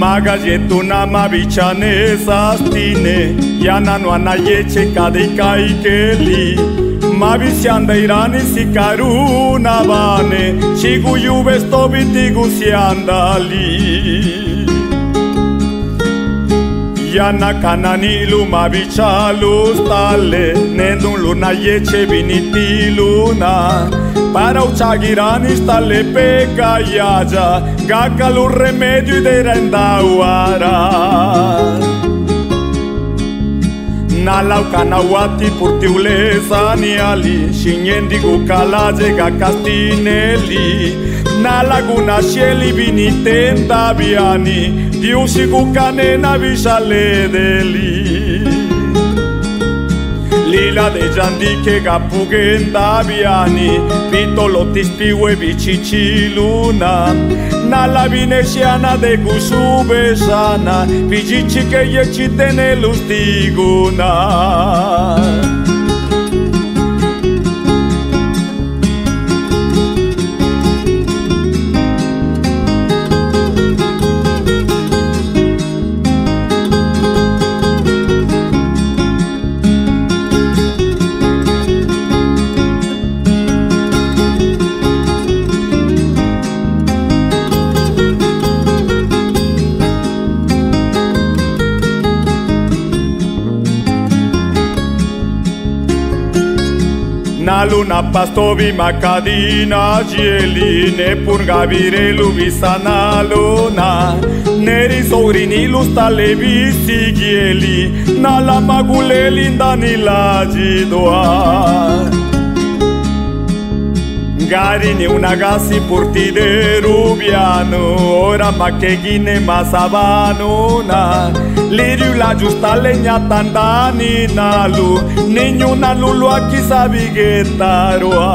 Magajetuna mabichane sastine Yana no anayeche kadeikai keli Mabisianda irani sikaruna bane Shigu yubesto bitigu siandali Yana kananilu mabichalu stale Nendun luna yeche biniti luna Para uchagirani stale peka yaja Gakalu remedio de rendawara Nalau kanawati purtiule saniali Shinyendigu kalaje gakastineli Nalaguna sheli binitenda biani Diusigu kanena vishale deli Lila de jandike gapugenda biani Pitolo tispiwe bichichiluna Nala vinesiana de kusubesana Vijichike yechitene lustiguna Na luna pastovi macadina gieli ne purgavire luvisana luna neri sogrini lustale visi gieli na la magule linda ni la gidoa Gari ni una gasi purti de rubiano ora ma che ghine ma savanona Liriu la giusta legna tandani nalu Niñuna lulu aki sabigetaroa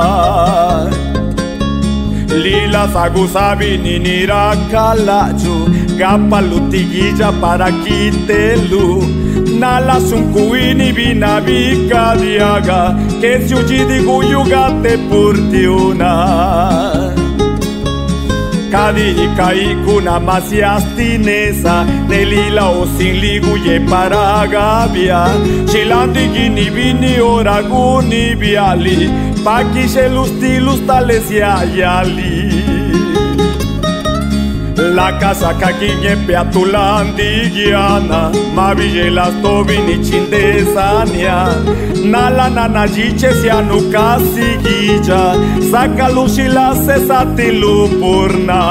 Lila sagu sabi ninira kalaju Gapa lutigija para kitelu Nala sunkuini bina vika diaga Que si ujidi guyugate purtiuna Kadika ikuna masiastinesa Nelila o sin liguye para gabia Chilandi gini vini ora guni biali Pakishe lustilus talesia yali La casa kakinye peatulandi giana Mavije las tobini chindesania Nala nana jiche sianu kasi gija Saka lushila sesatilu purna